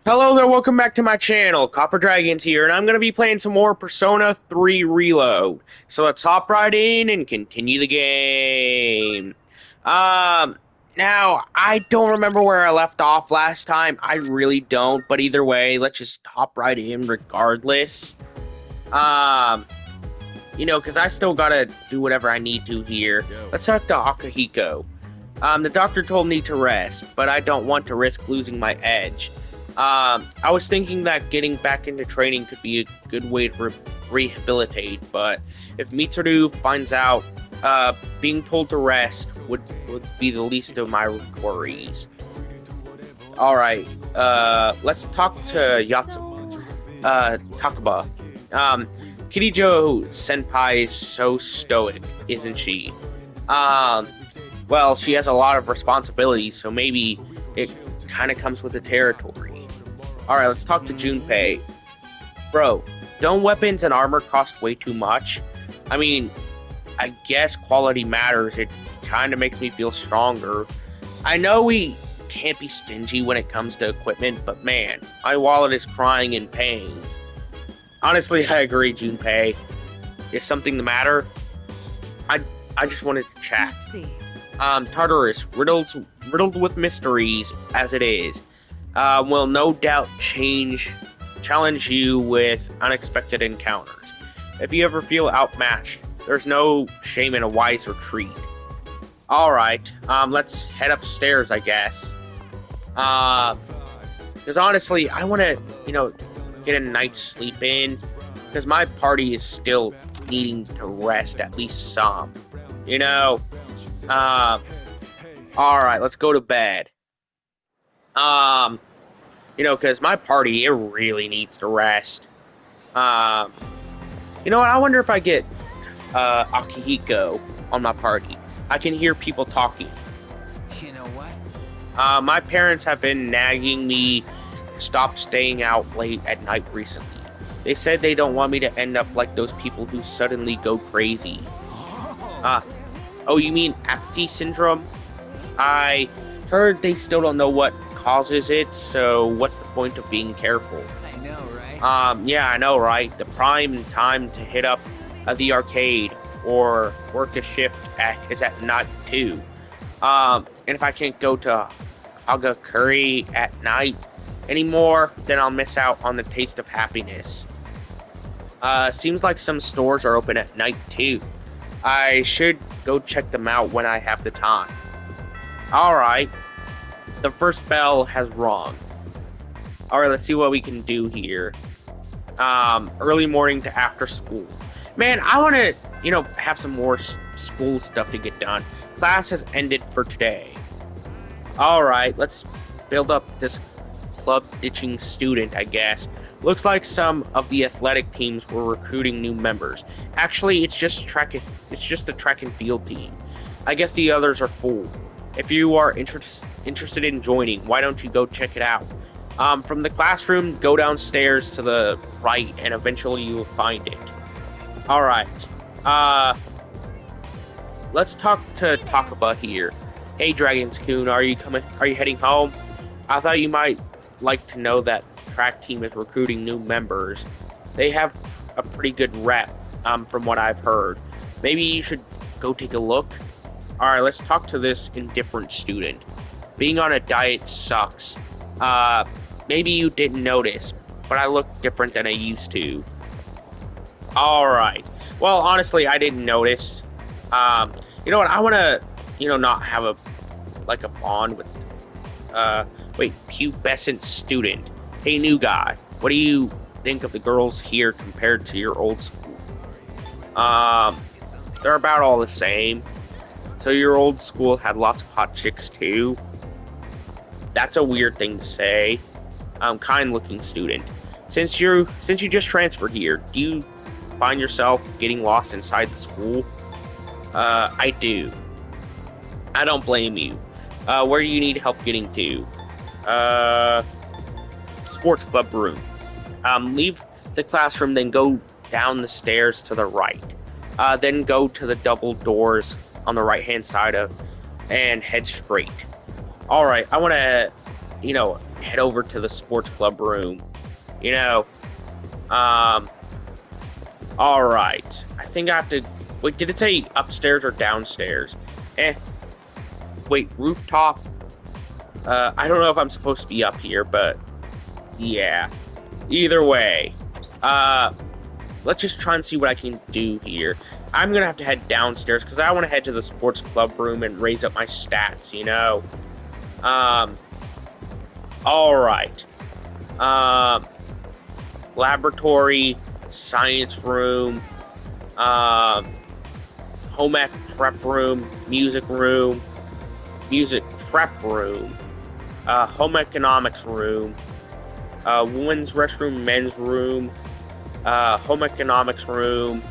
Hello there, welcome back to my channel. Copper Dragons here, and I'm going to be playing some more Persona 3 Reload. So let's hop right in and continue the game. Now, I don't remember where I left off last time. I really don't, but either way, let's just hop right in regardless. Um, because I still gotta do whatever I need to here. Let's talk to Akihiko. The doctor told me to rest, but I don't want to risk losing my edge. I was thinking that getting back into training could be a good way to rehabilitate, but if Mitsuru finds out, being told to rest would be the least of my worries. Alright, let's talk to Takaba. Kirijo Senpai is so stoic, isn't she? Well, she has a lot of responsibilities, so maybe it kind of comes with the territory. Alright, let's talk to Junpei. Bro, don't weapons and armor cost way too much? I mean, I guess quality matters. It kind of makes me feel stronger. I know we can't be stingy when it comes to equipment, but man, my wallet is crying in pain. Honestly, I agree, Junpei. Is something the matter? I just wanted to chat. Let's see. Tartarus, riddled with mysteries as it is, will no doubt challenge you with unexpected encounters. If you ever feel outmatched, there's no shame in a wise retreat. Alright, let's head upstairs, I guess. Because honestly, I want to, get a night's sleep in, because my party is still needing to rest at least some. Alright, let's go to bed. Because my party, it really needs to rest. You know what, I wonder if I get, Akihiko on my party. I can hear people talking. You know what? My parents have been nagging me to stop staying out late at night recently. They said they don't want me to end up like those people who suddenly go crazy. Oh, you mean apathy syndrome? I heard they still don't know what causes it, so what's the point of being careful? I know, right? Yeah, I know, right? The prime time to hit up the arcade or work a shift is at night too. And if I can't go to Hagakure at night anymore, then I'll miss out on the taste of happiness. Seems like some stores are open at night too. I should go check them out when I have the time. Alright. The first bell has rung. Alright, let's see what we can do here. Early morning to after school. Man, I want to, have some more school stuff to get done. Class has ended for today. Alright, let's build up this club ditching student, I guess. Looks like some of the athletic teams were recruiting new members. Actually, it's just a track and field team. I guess the others are full. If you are interested in joining, why don't you go check it out? From the classroom, go downstairs to the right, and eventually you'll find it. Alright. Let's talk to Takaba here. Hey, Dragons-kun, are you heading home? I thought you might like to know that track team is recruiting new members. They have a pretty good rep, from what I've heard. Maybe you should go take a look? Alright, let's talk to this indifferent student. Being on a diet sucks. Maybe you didn't notice, but I look different than I used to. Alright. Well, honestly, I didn't notice. You know what, I want to, not have a bond with, pubescent student. Hey, new guy, what do you think of the girls here compared to your old school? They're about all the same. So your old school had lots of hot chicks too? That's a weird thing to say. Kind-looking student. Since you just transferred here, do you find yourself getting lost inside the school? I do. I don't blame you. Where do you need help getting to? Sports club room. Leave the classroom, then go down the stairs to the right. Then go to the double doors on the right hand side and head straight. Alright, I want to, head over to the sports club room. You know, all right. I think I have to, wait, did it say upstairs or downstairs? Wait, rooftop? I don't know if I'm supposed to be up here, but yeah. Either way, let's just try and see what I can do here. I'm gonna have to head downstairs because I want to head to the sports club room and raise up my stats, you know? All right. Laboratory, science room, home ec prep room, music prep room, home economics room, women's restroom, men's room, home economics room.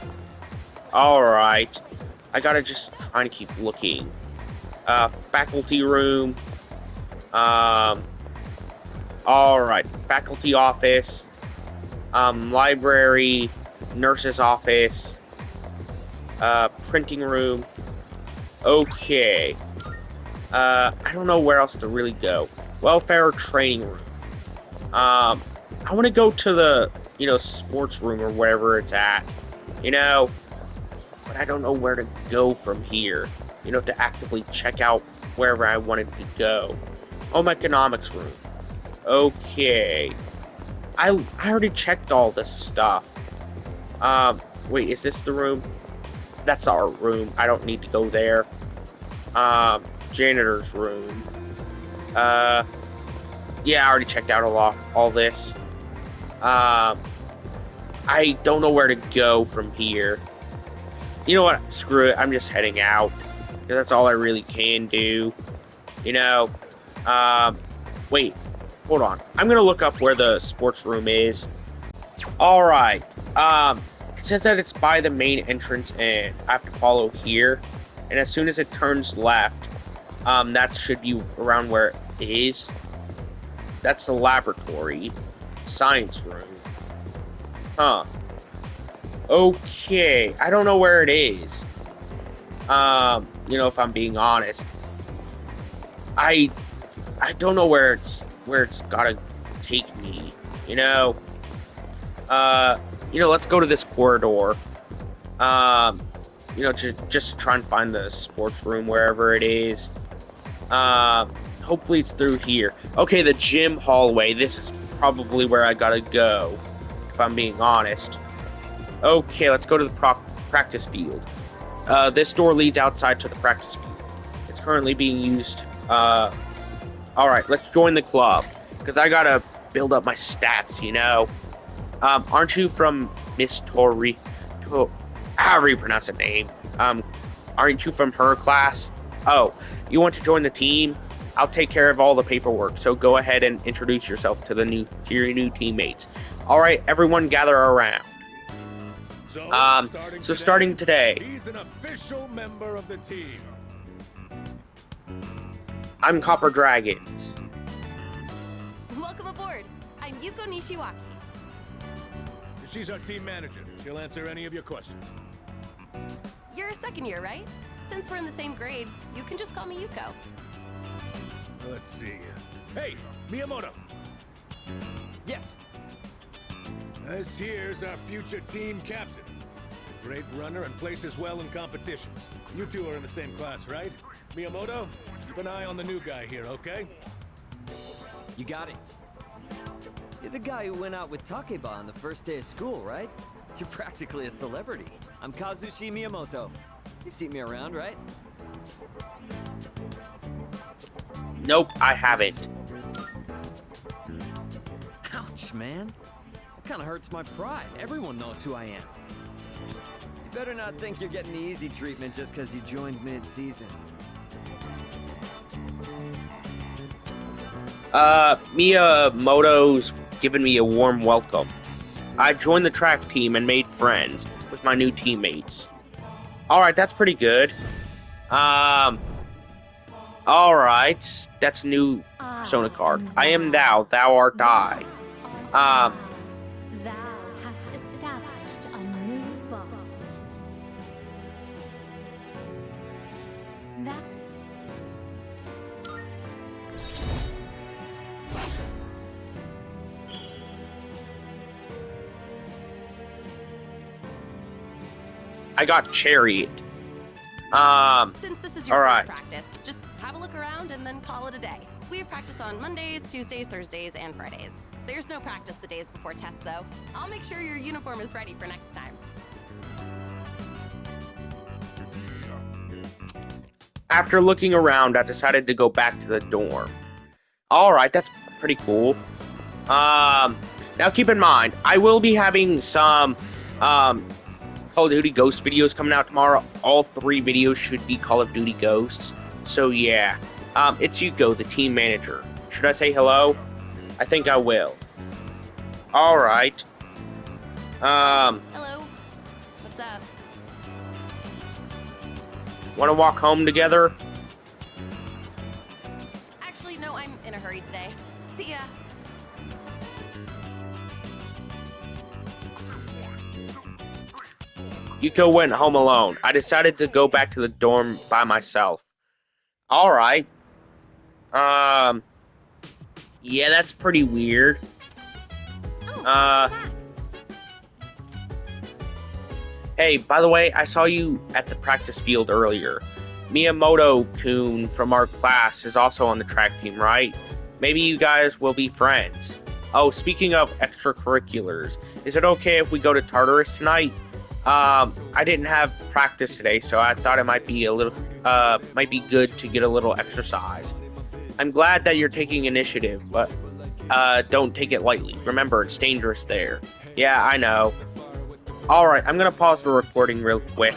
All right. I gotta just try to keep looking. Faculty room. All right. Faculty office. Library. Nurse's office. Printing room. Okay. I don't know where else to really go. Welfare training room. I want to go to the, sports room or wherever it's at, but I don't know where to go from here, to actively check out wherever I wanted to go. Home economics room. Okay. I already checked all this stuff. Wait, is this the room? That's our room. I don't need to go there. Janitor's room. Yeah, I already checked out all this. I don't know where to go from here. You know what? Screw it. I'm just heading out. Because that's all I really can do. Wait. Hold on. I'm going to look up where the sports room is. Alright. It says that it's by the main entrance and I have to follow here. And as soon as it turns left, that should be around where it is. That's the laboratory. Science room. Huh. Okay. I don't know where it is. If I'm being honest. I don't know where it's gotta take me. Let's go to this corridor. Just try and find the sports room wherever it is. Hopefully it's through here. Okay, the gym hallway. This is probably where I gotta go, if I'm being honest. Okay, let's go to the practice field. This door leads outside to the practice field. It's currently being used. Alright, let's join the club, because I gotta build up my stats, Aren't you from Miss Tori? However you pronounce the name. Aren't you from her class? Oh, you want to join the team? I'll take care of all the paperwork, so go ahead and introduce yourself to your new teammates. All right, everyone gather around. So starting today, he's an official member of the team. I'm Copper Dragons. Welcome aboard. I'm Yuko Nishiwaki. She's our team manager. She'll answer any of your questions. You're a second year, right? Since we're in the same grade, you can just call me Yuko. Let's see. Hey, Miyamoto. Yes. This here's our future team captain. Great runner and places well in competitions. You two are in the same class, right? Miyamoto, keep an eye on the new guy here, okay? You got it. You're the guy who went out with Takeba on the first day of school, right? You're practically a celebrity. I'm Kazushi Miyamoto. You've seen me around, right? Nope, I haven't. Ouch, man. That kind of hurts my pride. Everyone knows who I am. You better not think you're getting the easy treatment just because you joined mid-season. Miyamoto's given me a warm welcome. I joined the track team and made friends with my new teammates. Alright, that's pretty good. Alright, that's new Sona card. I am thou art I. Thou hast established a new bond. That I got Chariot. Since this is your all first right. practice, just have a look around and then call it a day. We have practice on Mondays, Tuesdays, Thursdays, and Fridays. There's no practice the days before tests, though. I'll make sure your uniform is ready for next time. After looking around, I decided to go back to the dorm. Alright, that's pretty cool. Now keep in mind, I will be having some Call of Duty Ghost videos coming out tomorrow. All 3 videos should be Call of Duty Ghosts. So yeah, it's Yuko, the team manager. Should I say hello? I think I will. Alright. Hello. What's up? Want to walk home together? Actually, no, I'm in a hurry today. See ya. Yuko went home alone. I decided to go back to the dorm by myself. Alright. Yeah, that's pretty weird. Hey, by the way, I saw you at the practice field earlier. Miyamoto-kun from our class is also on the track team, right? Maybe you guys will be friends. Oh, speaking of extracurriculars, is it okay if we go to Tartarus tonight? I didn't have practice today, so I thought it might be might be good to get a little exercise. I'm glad that you're taking initiative, but don't take it lightly. Remember, it's dangerous there. Yeah, I know. Alright, I'm gonna pause the recording real quick.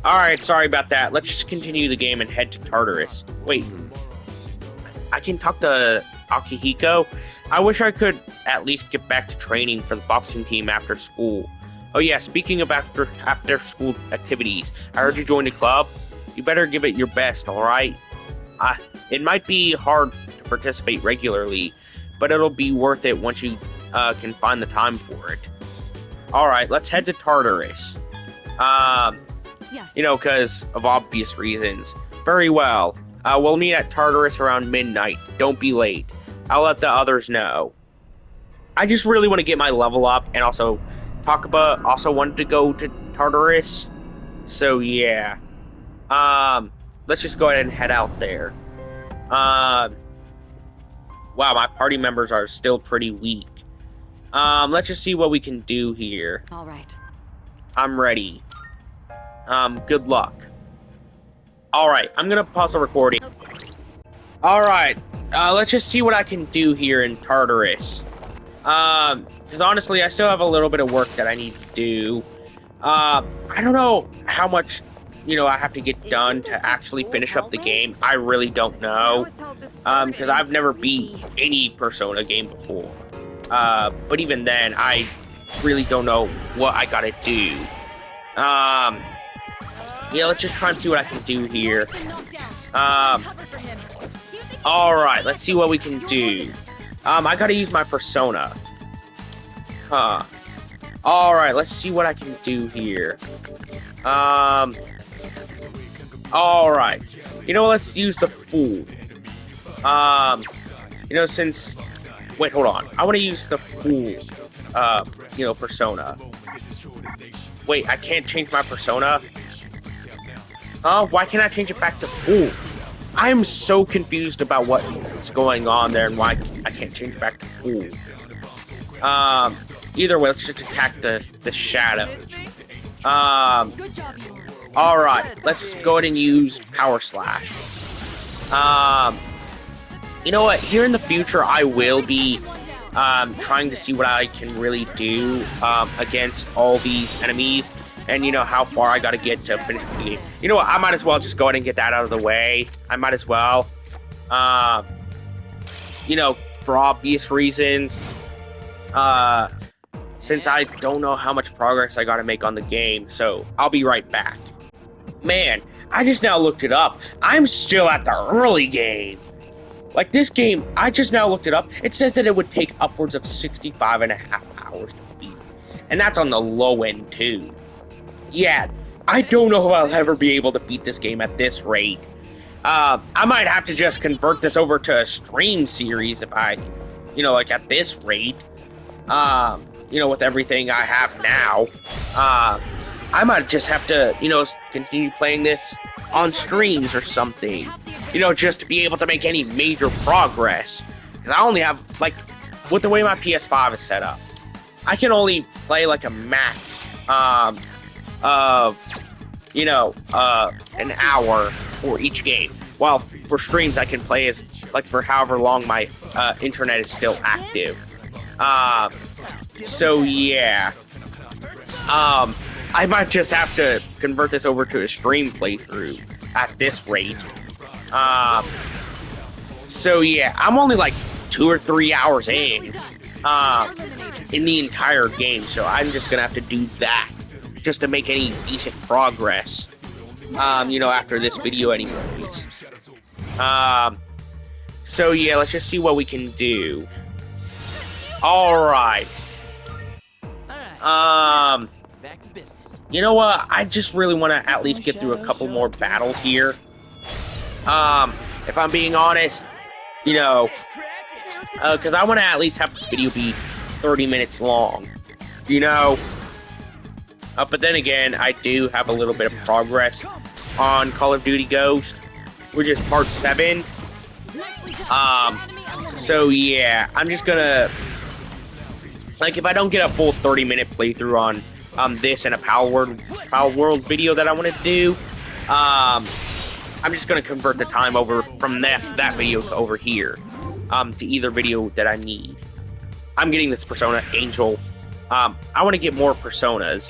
Alright, sorry about that. Let's just continue the game and head to Tartarus. Wait. I can talk to Akihiko? I wish I could at least get back to training for the boxing team after school. Oh yeah, speaking of after school activities, I heard you joined a club. You better give it your best, alright? It might be hard to participate regularly, but it'll be worth it once you can find the time for it. Alright, let's head to Tartarus. Yes. You know, because of obvious reasons. Very well. We'll meet at Tartarus around midnight. Don't be late. I'll let the others know. I just really want to get my level up, and also Takaba also wanted to go to Tartarus. So yeah. Let's just go ahead and head out there. Wow, my party members are still pretty weak. Let's just see what we can do here. All right. I'm ready. Good luck. Alright, I'm gonna pause the recording. Alright, let's just see what I can do here in Tartarus. Because honestly, I still have a little bit of work that I need to do. I don't know how much, I have to get done to actually finish up the game. I really don't know. Because I've never beat any Persona game before. But even then, I really don't know what I gotta do. Yeah, let's just try and see what I can do here. Alright, let's see what we can do. I gotta use my Persona. Huh. Alright, let's see what I can do here. Alright. Let's use the Fool. Since... Wait, hold on. I want to use the Fool, Persona. Wait, I can't change my Persona? Why can't I change it back to Fool? I'm so confused about what's going on there and why I can't change it back to Fool. Either way, let's just attack the Shadow. Alright, let's go ahead and use Power Slash. You know what? Here in the future, I will be trying to see what I can really do against all these enemies, and how far I gotta get to finish the game. You know what? I might as well just go ahead and get that out of the way. I might as well. For obvious reasons. Since I don't know how much progress I gotta make on the game, so I'll be right back. Man, I just now looked it up. I'm still at the early game. Like, this game, I just now looked it up. It says that it would take upwards of 65.5 hours to beat. And that's on the low end, too. Yeah, I don't know if I'll ever be able to beat this game at this rate. I might have to just convert this over to a stream series if I, at this rate. With everything I have now. I might just have to, continue playing this on streams or something. Just to be able to make any major progress. Because I only have, like, with the way my PS5 is set up, I can only play, like, a max of, an hour for each game. While for streams, I can play as, like, for however long my internet is still active. So, yeah. I might just have to convert this over to a stream playthrough at this rate. So, yeah. I'm only, like, 2 or 3 hours in the entire game. So, I'm just going to have to do that just to make any decent progress. After this video anyways. So yeah, let's just see what we can do. Alright. Back to business. You know what? I just really want to at least get through a couple more battles here. If I'm being honest, because I want to at least have this video be 30 minutes long. But then again, I do have a little bit of progress on Call of Duty Ghost, which is part 7. So yeah, I'm just gonna, like, if I don't get a full 30-minute playthrough on this and a Pal World video that I want to do, I'm just gonna convert the time over from that video to over here, to either video that I need. I'm getting this Persona Angel. I want to get more Personas,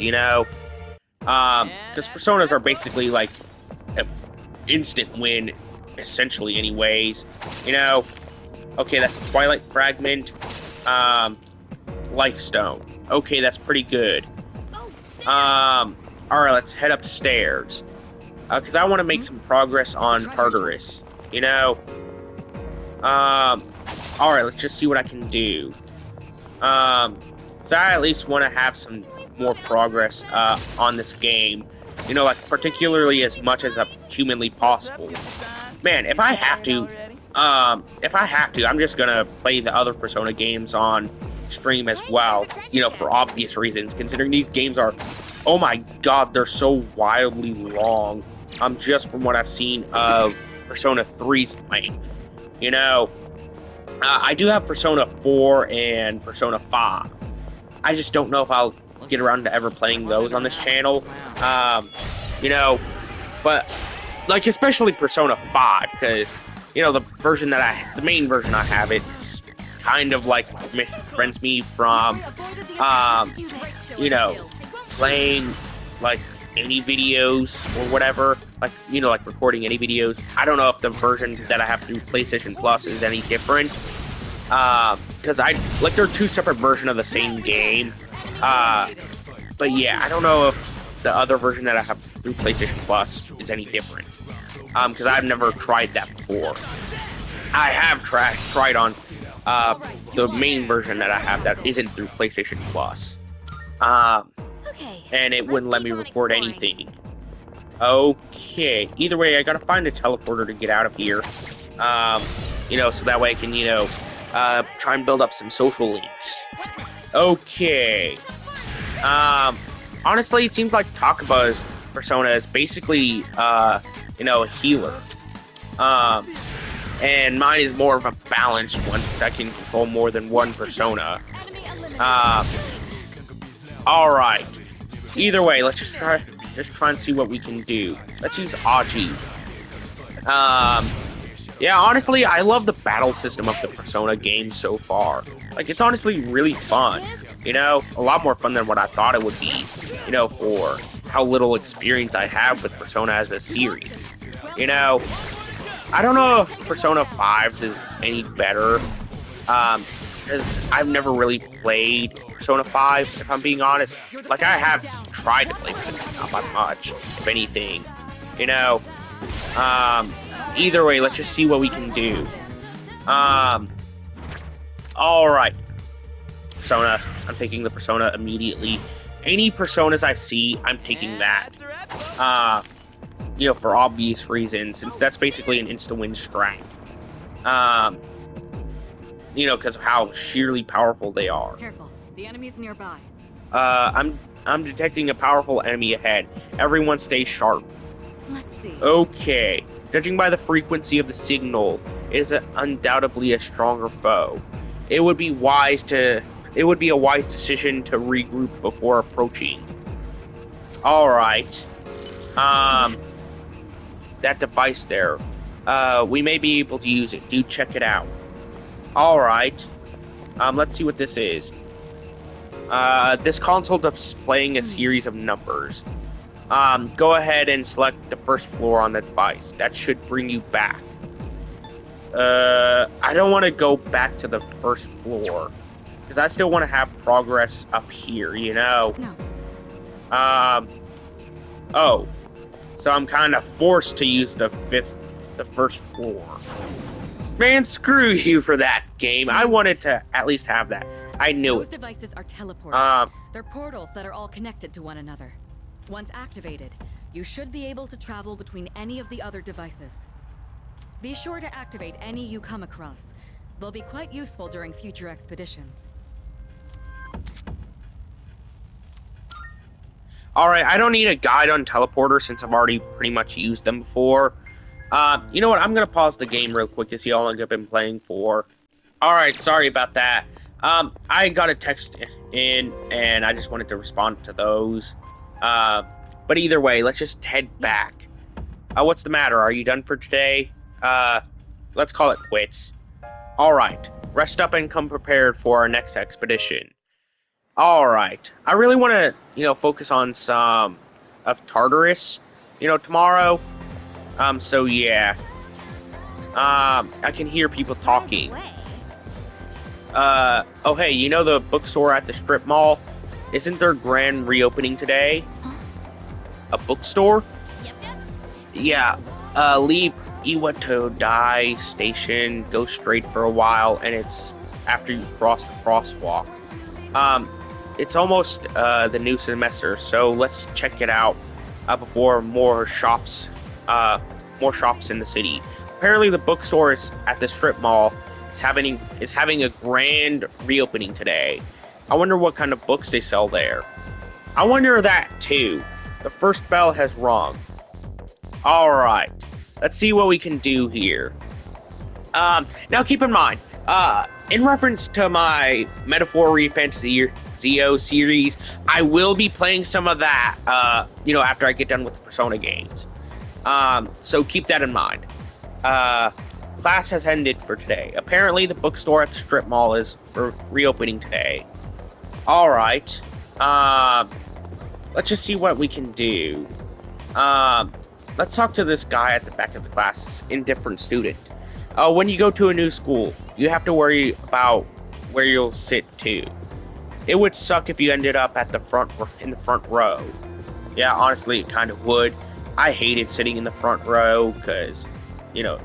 because Personas are basically like an instant win, essentially, anyways. Okay, that's Twilight Fragment, Life Stone. Okay, that's pretty good. All right, let's head upstairs, because I want to make some progress on Tartarus. All right, let's just see what I can do. So I at least want to have some more progress on this game. Like, particularly as much as humanly possible. Man, if I have to, I'm just gonna play the other Persona games on stream as well. For obvious reasons, considering these games are, oh my god, they're so wildly long. Just from what I've seen of Persona 3's length. I do have Persona 4 and Persona 5. I just don't know if I'll get around to ever playing those on this channel. But, like, especially Persona 5, because, the main version I have, it's kind of like prevents me from, playing, like, any videos or whatever, like, like recording any videos. I don't know if the version that I have through PlayStation Plus is any different. Because they're two separate versions of the same game. But yeah, I don't know if the other version that I have through PlayStation Plus is any different. Because I've never tried that before. I have tried on the main version that I have that isn't through PlayStation Plus. And it wouldn't let me record anything. Okay. Either way, I gotta find a teleporter to get out of here. So that way I can, try and build up some social links. Okay. Honestly, it seems like Takaba's Persona is basically, a healer. And mine is more of a balanced one, since I can control more than one Persona. Alright. Either way, let's just try and see what we can do. Let's use Aji. Yeah, honestly, I love the battle system of the Persona game so far. Like, it's honestly really fun. A lot more fun than what I thought it would be, for how little experience I have with Persona as a series. I don't know if Persona 5's is any better, because I've never really played Persona 5, if I'm being honest. Like, I have tried to play this, not by much, if anything. Either way, let's just see what we can do. Alright. Persona. I'm taking the Persona immediately. Any Personas I see, I'm taking that. For obvious reasons, since that's basically an insta-win strat. Because of how sheerly powerful they are. Careful, the enemy's nearby. I'm I'm detecting a powerful enemy ahead. Everyone stay sharp. Let's see. Okay. Judging by the frequency of the signal, it is undoubtedly a stronger foe. It would be a wise decision to regroup before approaching. Alright. That device there. We may be able to use it. Do check it out. Alright. Let's see what this is. This console displaying a series of numbers. Go ahead and select the first floor on the device. That should bring you back. I don't want to go back to the first floor, because I still want to have progress up here, you know? No. Oh. So I'm kind of forced to use the first floor. Man, screw you for that game. I wanted to at least have that. I knew Those it. devices are teleporters. They're portals that are all connected to one another. Once activated, you should be able to travel between any of the other devices. Be sure to activate any you come across. They'll be quite useful during future expeditions. Alright, I don't need a guide on teleporter since I've already pretty much used them before. You know what? I'm going to pause the game real quick to see how long I've been playing for. Alright, sorry about that. I got a text in, and I just wanted to respond to those. But either way, let's just head back. What's the matter? Are you done for today? Let's call it quits. Alright, rest up and come prepared for our next expedition. Alright, I really want to, focus on some of Tartarus, tomorrow. So yeah. I can hear people talking. Oh hey, you know the bookstore at the strip mall? Isn't their grand reopening today? A bookstore? Yep. Yeah, leave Iwato Dai Station, go straight for a while, and it's after you cross the crosswalk. It's almost the new semester, so let's check it out before more shops in the city. Apparently, the bookstore is at the strip mall is having a grand reopening today. I wonder what kind of books they sell there. I wonder that too. The first bell has rung. All right, let's see what we can do here. Now keep in mind, in reference to my Metaphor Fantasy Zio series, I will be playing some of that, after I get done with the Persona games. So keep that in mind. Class has ended for today. Apparently, the bookstore at the strip mall is reopening today. All right. Let's just see what we can do. Let's talk to this guy at the back of the class, indifferent student. When you go to a new school, you have to worry about where you'll sit too. It would suck if you ended up in the front row. Yeah, honestly, it kind of would. I hated sitting in the front row because, I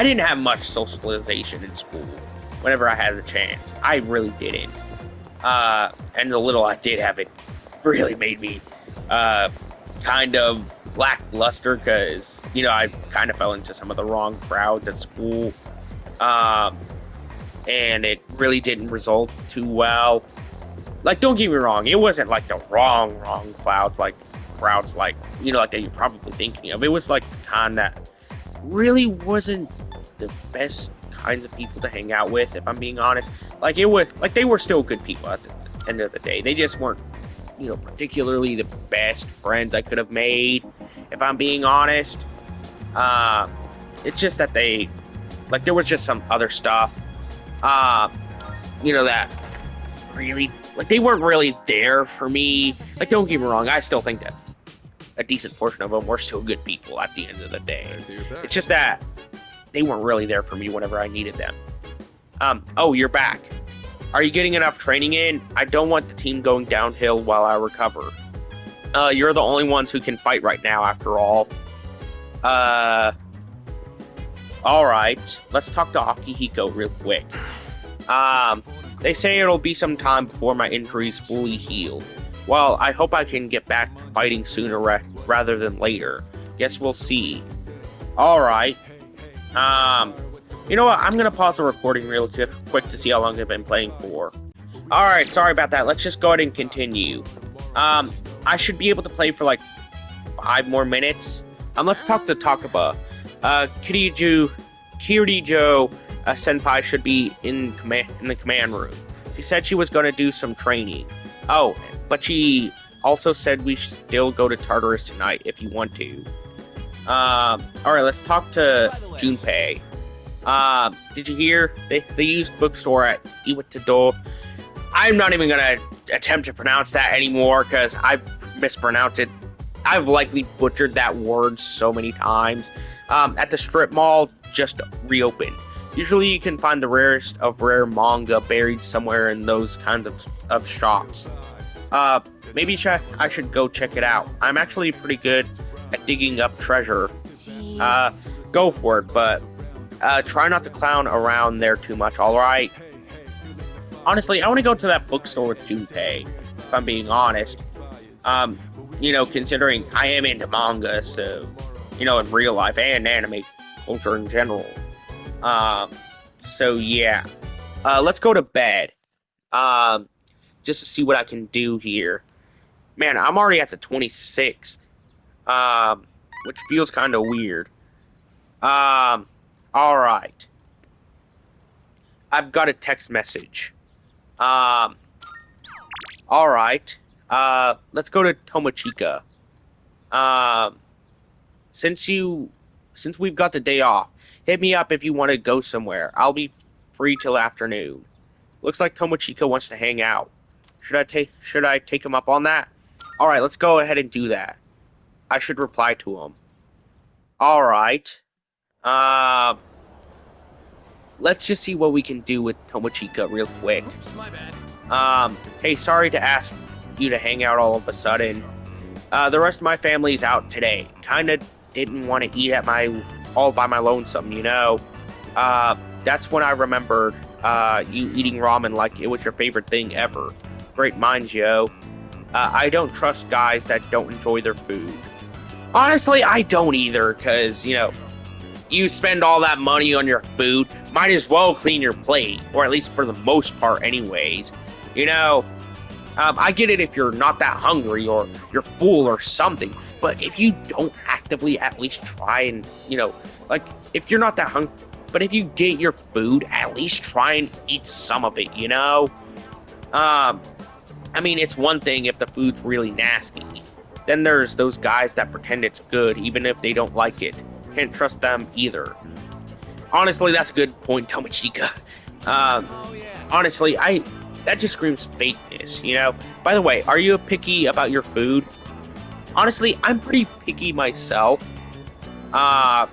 didn't have much socialization in school. Whenever I had the chance, I really didn't. And the little I did have, it really made me kind of lackluster because, I kind of fell into some of the wrong crowds at school. And it really didn't result too well. Like, don't get me wrong, it wasn't like the wrong crowds like that you're probably thinking of. It was like the kind that really wasn't the best kinds of people to hang out with, if I'm being honest. They were still good people at the end of the day. They just weren't, particularly the best friends I could have made, if I'm being honest. It's just that there was just some other stuff, that really, they weren't really there for me. Don't get me wrong, I still think that a decent portion of them were still good people at the end of the day. It's just that they weren't really there for me whenever I needed them. Oh, you're back. Are you getting enough training in? I don't want the team going downhill while I recover. You're the only ones who can fight right now, after all. Alright. Let's talk to Akihiko real quick. They say it'll be some time before my injuries fully heal. Well, I hope I can get back to fighting sooner rather than later. Guess we'll see. Alright. You know what? I'm gonna pause the recording real quick to see how long I've been playing for. Alright, sorry about that. Let's just go ahead and continue. I should be able to play for like 5 more minutes. Let's talk to Takaba. Kirijo Senpai should be in the command room. She said she was going to do some training. Oh, but she also said we should still go to Tartarus tonight if you want to. Alright, let's talk to Junpei. Did you hear? They used bookstore at Iwatado. I'm not even gonna attempt to pronounce that anymore because I mispronounced it. I've likely butchered that word so many times. At the strip mall, just reopened. Usually you can find the rarest of rare manga buried somewhere in those kinds of shops. Maybe I should go check it out. I'm actually pretty good at digging up treasure. Go for it, but try not to clown around there too much, alright? Honestly, I want to go to that bookstore with Junpei, if I'm being honest. Considering I am into manga, so, in real life and anime culture in general. So yeah. Let's go to bed. Just to see what I can do here. Man, I'm already at the 26th. Which feels kind of weird. Alright. I've got a text message. Alright. Let's go to Tomochika. Since we've got the day off, hit me up if you want to go somewhere. I'll be free till afternoon. Looks like Tomochika wants to hang out. Should I take him up on that? Alright, let's go ahead and do that. I should reply to him. Alright. Let's just see what we can do with Tomochika real quick. Oops, my bad. Hey, sorry to ask you to hang out all of a sudden. The rest of my family's out today. Kinda didn't want to eat all by my lonesome, That's when I remembered, you eating ramen like it was your favorite thing ever. Great minds, yo. I don't trust guys that don't enjoy their food. Honestly, I don't either, because, you spend all that money on your food, might as well clean your plate, or at least for the most part anyways. I get it if you're not that hungry, or you're full or something, but if you don't actively at least try and, if you're not that hungry, but if you get your food, at least try and eat some of it, it's one thing if the food's really nasty. Then there's those guys that pretend it's good, even if they don't like it. Can't trust them either. Honestly, that's a good point, Tomochika. Honestly, that just screams fakeness, By the way, are you picky about your food? Honestly, I'm pretty picky myself. I'm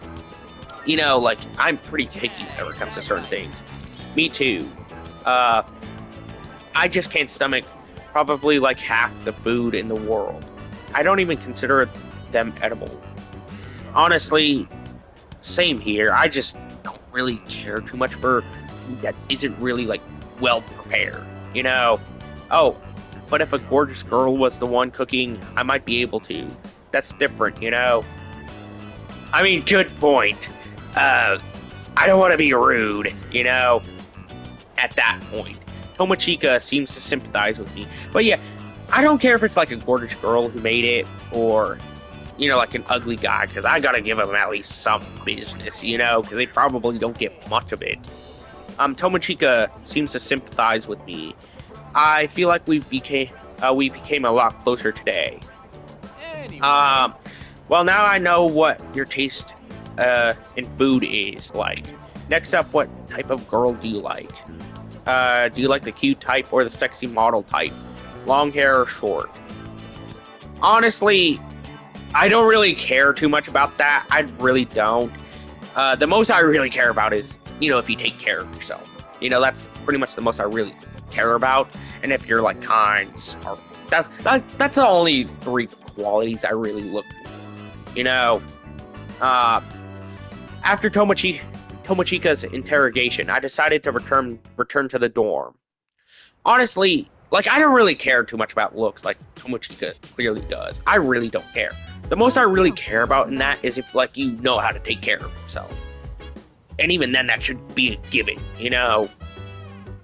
pretty picky when it comes to certain things. Me too. I just can't stomach probably like half the food in the world. I don't even consider them edible. Honestly, same here. I just don't really care too much for food that isn't really, well prepared, Oh, but if a gorgeous girl was the one cooking, I might be able to. That's different, good point. I don't want to be rude, at that point. Tomochika seems to sympathize with me. But yeah, I don't care if it's like a gorgeous girl who made it, or, like an ugly guy, because I gotta give them at least some business, because they probably don't get much of it. Tomochika seems to sympathize with me. I feel like we became a lot closer today. Anyway. Well, now I know what your taste in food is like. Next up, what type of girl do you like? Do you like the cute type or the sexy model type? Long hair or short? Honestly, I don't really care too much about that. I really don't. The most I really care about is, if you take care of yourself. That's pretty much the most I really care about. And if you're kind, smart. That's the only 3 qualities I really look for. After Tomochika's interrogation, I decided to return to the dorm. Honestly, I don't really care too much about looks like Tomochika clearly does. I really don't care. The most I really care about in that is if, you know how to take care of yourself. And even then, that should be a given,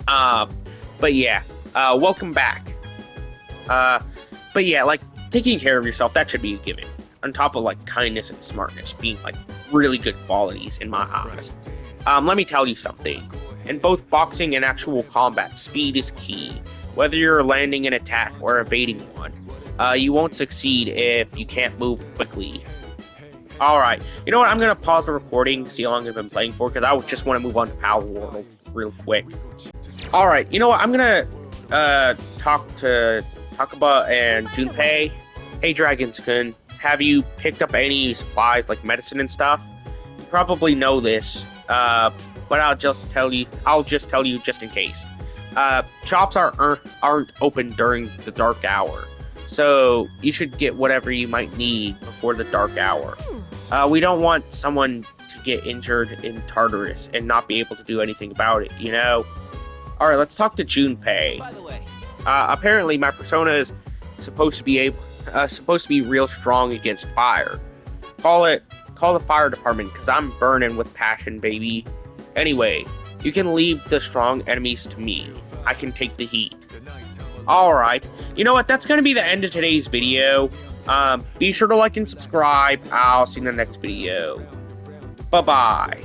But yeah, welcome back. But yeah, like, taking care of yourself, that should be a given. On top of, like, kindness and smartness being, like, really good qualities in my eyes. Let me tell you something. In both boxing and actual combat, speed is key. Whether you're landing an attack or evading one, you won't succeed if you can't move quickly. Alright, you know what, I'm going to pause the recording to see how long I've been playing for, because I just want to move on to Power World real quick. Alright, you know what, I'm going to talk to Takaba and Junpei. Hey Dragons-kun, have you picked up any supplies like medicine and stuff? You probably know this, but I'll just tell you just in case. Shops aren't open during the dark hour, so you should get whatever you might need before the dark hour. We don't want someone to get injured in Tartarus and not be able to do anything about it, you know? Alright, let's talk to Junpei. By the way, Apparently my persona is supposed to be real strong against fire. Call the fire department, because I'm burning with passion, baby. Anyway, you can leave the strong enemies to me. I can take the heat. Alright, you know what, that's going to be the end of today's video. Be sure to like and subscribe. I'll see you in the next video. Bye-bye.